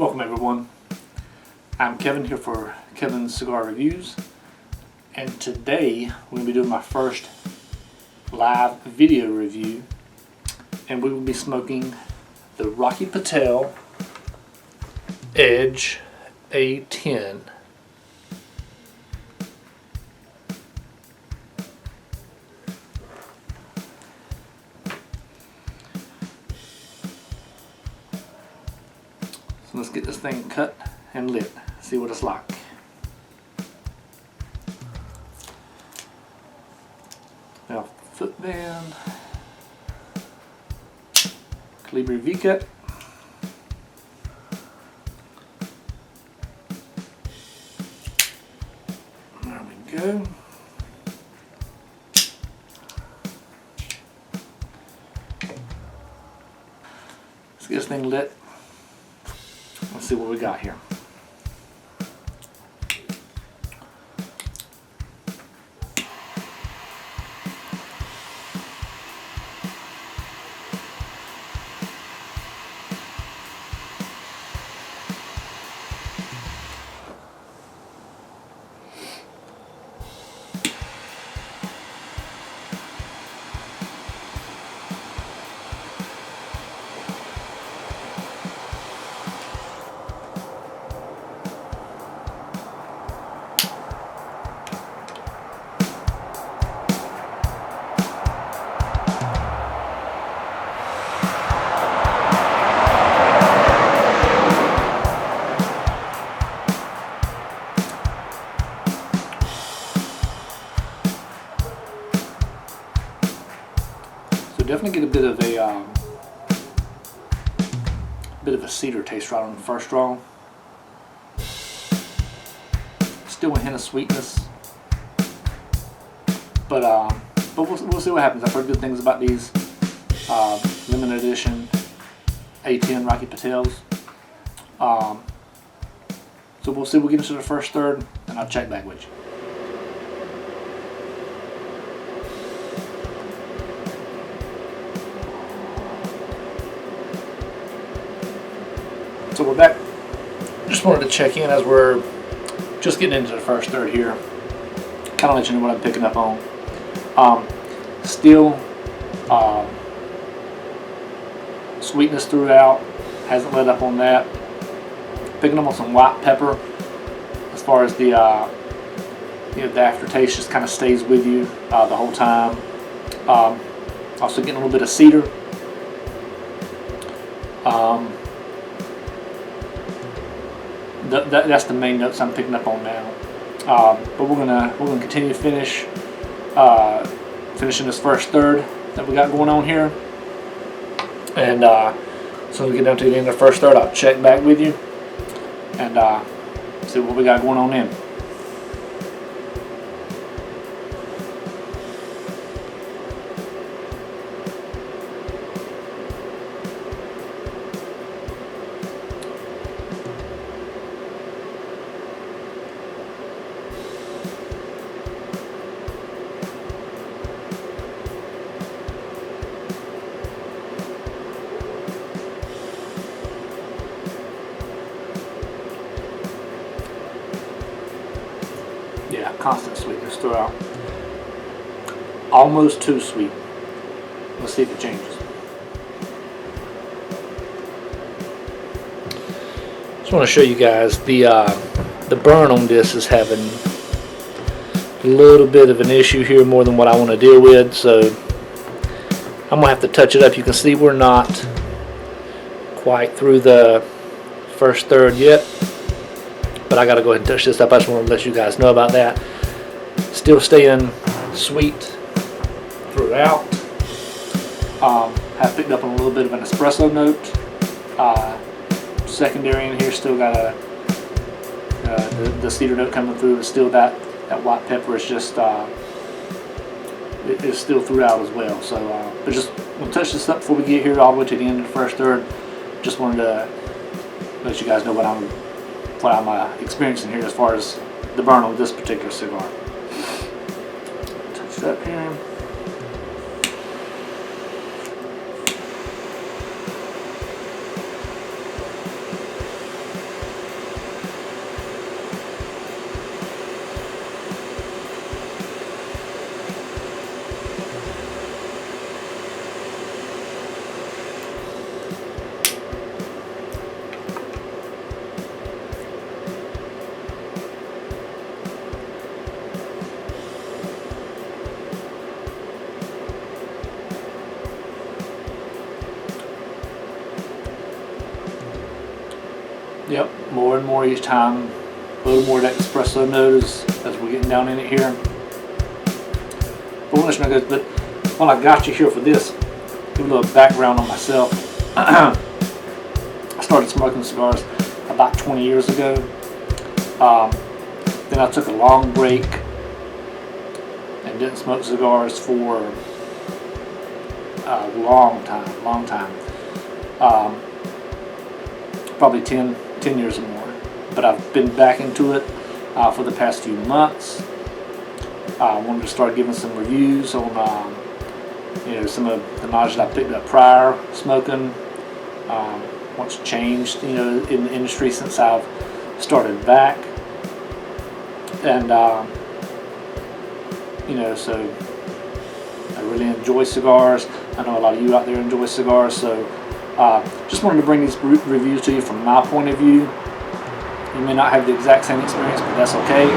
Welcome everyone. I'm Kevin here for Kevin's Cigar Reviews, and today we're going to be doing my first live video review, and we will be smoking the Rocky Patel Edge A-10. So let's get this thing cut and lit, see what it's like. Now, foot band, Calibre V-cut, there we go. Let's get this thing lit. Let's see what we got here. Definitely get a bit of a cedar taste right on the first draw. Still a hint of sweetness, but we'll see what happens. I've heard good things about these limited edition A-10 Rocky Patels. So we'll see. We'll get into the first third, and I'll check back with you. So we're back. Just wanted to check in as we're just getting into the first third here. Kind of let you know what I'm picking up on. Still sweetness throughout. Hasn't let up on that. Picking up on some white pepper. As far as the the aftertaste just kind of stays with you the whole time. Also getting a little bit of cedar. That's the main notes I'm picking up on now. But we're gonna continue to finishing this first third that we got going on here. And so we get down to the end of the first third, I'll check back with you and see what we got going on then. Yeah, constant sweetness throughout. Almost too sweet. Let's see if it changes. Just want to show you guys the burn on this is having a little bit of an issue here, more than what I want to deal with. So I'm gonna have to touch it up. You can see we're not quite through the first third yet. But I gotta go ahead and touch this up. I just want to let you guys know about that. Still staying sweet throughout. Have picked up on a little bit of an espresso note. Secondary in here, still got the cedar note coming through. It's still that white pepper is just it is still throughout as well. So, but just we'll touch this up before we get here all the way to the end of the first third. Just wanted to let you guys know what I'm experiencing here as far as the burn on this particular cigar. Touch it up here. Yep, more and more each time. A little more of that espresso note as we're getting down in it here. But while I got you here for this, give a little background on myself. I started smoking cigars about 20 years ago. Then I took a long break and didn't smoke cigars for a long time. Probably 10 years or more. But I've been back into it for the past few months. I wanted to start giving some reviews on some of the knowledge that I picked up prior smoking, what's changed in the industry since I've started back, and so I really enjoy cigars. I know a lot of you out there enjoy cigars, so just wanted to bring these reviews to you from my point of view. You may not have the exact same experience, but that's okay.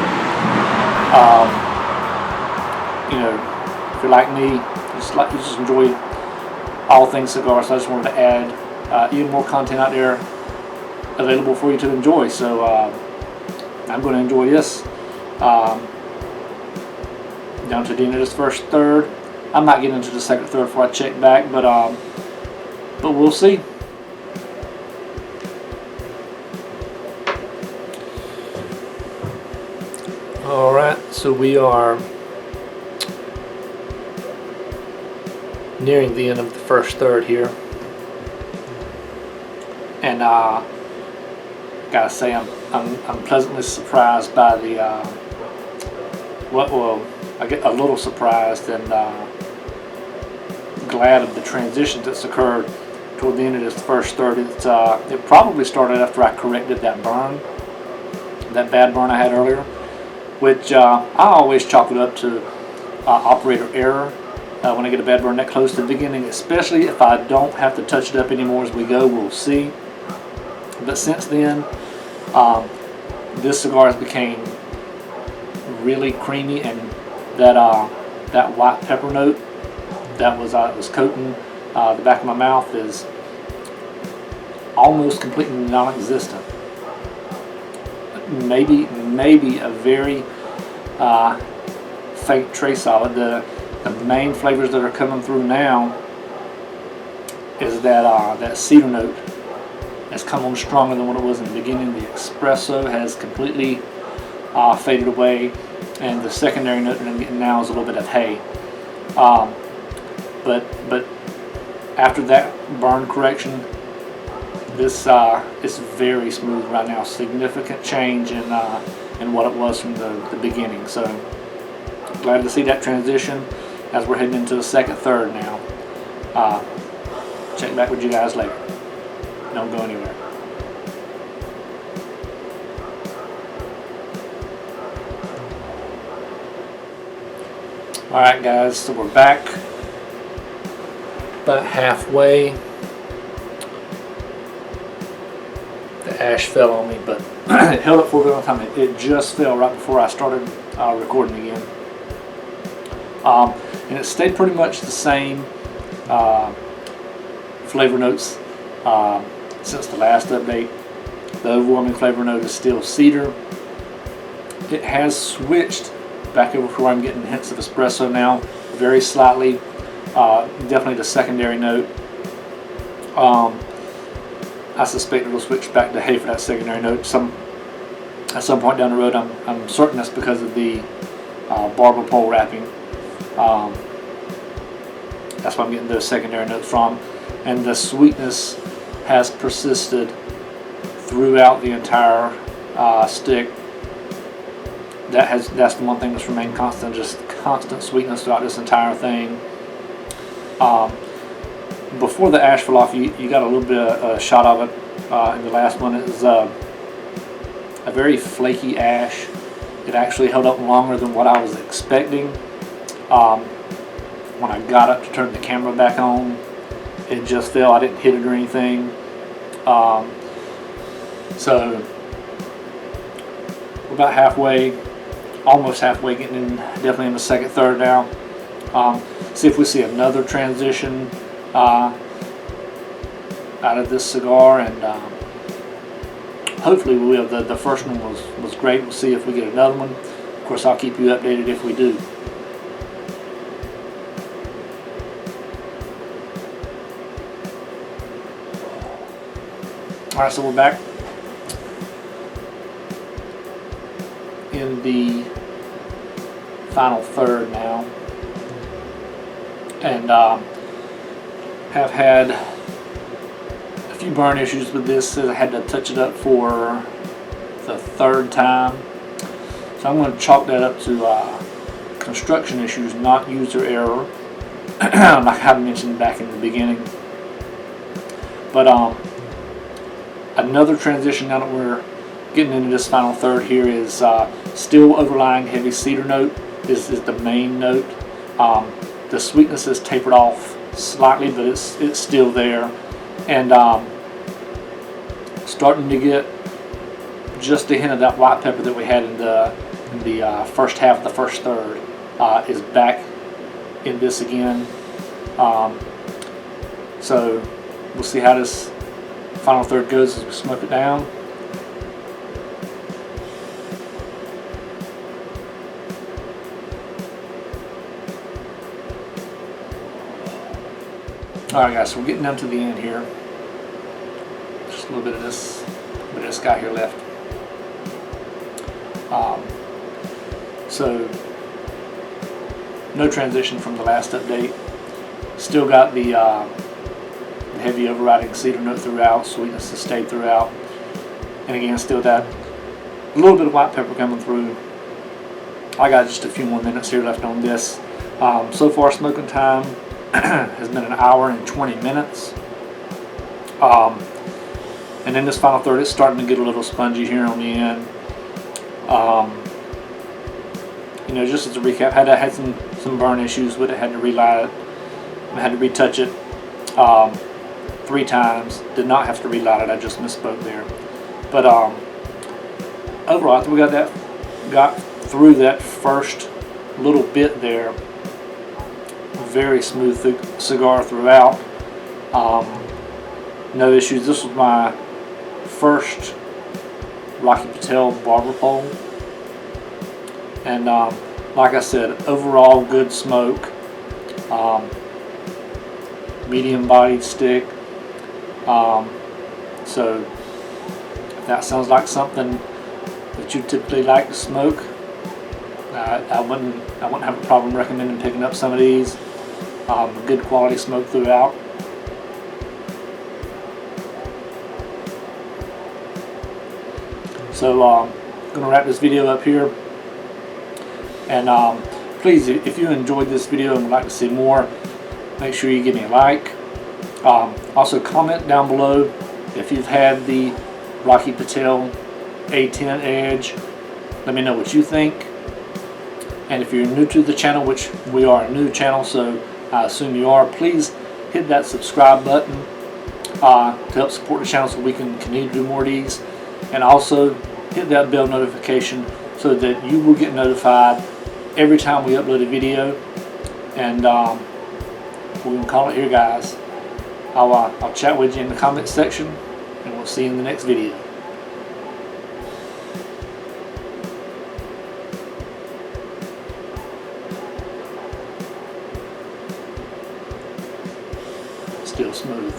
If you're like me, you just enjoy all things cigars, so I just wanted to add even more content out there available for you to enjoy. So I'm going to enjoy this. Down to the end of this first third. I might get into the second third before I check back, but we'll see. Alright, so we are nearing the end of the first third here, and gotta say I'm pleasantly surprised by the I get a little surprised and glad of the transition that's occurred toward the end of this first third. It probably started after I corrected that bad burn I had earlier, which I always chalk it up to operator error when I get a bad burn that close to the beginning, especially if I don't have to touch it up anymore as we go. We'll see. But since then, this cigar has became really creamy, and that white pepper note that was coating the back of my mouth is almost completely non-existent. Maybe a very faint trace of it. The main flavors that are coming through now is that cedar note has come on stronger than what it was in the beginning. The espresso has completely faded away, and the secondary note that I'm getting now is a little bit of hay. But after that burn correction, this is very smooth right now. Significant change in what it was from the beginning. So glad to see that transition as we're heading into the second third now. Check back with you guys later. Don't go anywhere. Alright guys, so we're back about halfway. The ash fell on me, but it held up for a very long time. It just fell right before I started recording again. And it stayed pretty much the same flavor notes since the last update. The overwhelming flavor note is still cedar. It has switched back over to where I'm getting hints of espresso now, very slightly. Definitely the secondary note. I suspect it'll switch back to hay for that secondary note at some point down the road. I'm certain that's because of the barber pole wrapping. That's where I'm getting those secondary notes from, and the sweetness has persisted throughout the entire stick. That's the one thing that's remained constant, just constant sweetness throughout this entire thing. Before the ash fell off, you got a little bit of a shot of it in the last one. It was a very flaky ash. It actually held up longer than what I was expecting. When I got up to turn the camera back on, it just fell. I didn't hit it or anything. So we're about halfway, almost halfway, getting in, definitely in the second third now. See if we see another transition out of this cigar, and hopefully we will. The first one was great. We'll see if we get another one. Of course, I'll keep you updated if we do. Alright, so we're back in the final third now, and have had a few burn issues with this. I had to touch it up for the third time, so I'm going to chalk that up to construction issues, not user error, like I mentioned back in the beginning. But another transition now that we're getting into this final third here is still overlying heavy cedar note is the main note. The sweetness is tapered off slightly, but it's still there, and starting to get just a hint of that white pepper that we had in the first half, the first third, is back in this again. So we'll see how this final third goes as we smoke it down. Alright guys, so we're getting down to the end here. Just a little bit of this guy here left. So no transition from the last update. Still got the heavy overriding cedar note throughout, sweetness has stayed throughout, and again still that a little bit of white pepper coming through. I got just a few more minutes here left on this. So far smoking time has been 1 hour and 20 minutes, and in this final third it's starting to get a little spongy here on the end. You know, just as a recap, had some burn issues with it, had to relight it, I had to retouch it 3 times. Did not have to relight it, I just misspoke there. But overall, I think we got through that first little bit there. Very smooth cigar throughout. No issues. This was my first Rocky Patel barber pole, and like I said, overall good smoke. Medium bodied stick. So if that sounds like something that you typically like to smoke, I wouldn't have a problem recommending picking up some of these. Good quality smoke throughout. So I'm going to wrap this video up here, and please, if you enjoyed this video and would like to see more, make sure you give me a like. Also comment down below if you've had the Rocky Patel A-10 Edge. Let me know what you think. And if you're new to the channel, which we are a new channel, so I assume you are, please hit that subscribe button to help support the channel so we can continue to do more of these. And also hit that bell notification so that you will get notified every time we upload a video. And we're going to call it here, guys. I'll chat with you in the comments section, and we'll see you in the next video. Still smooth.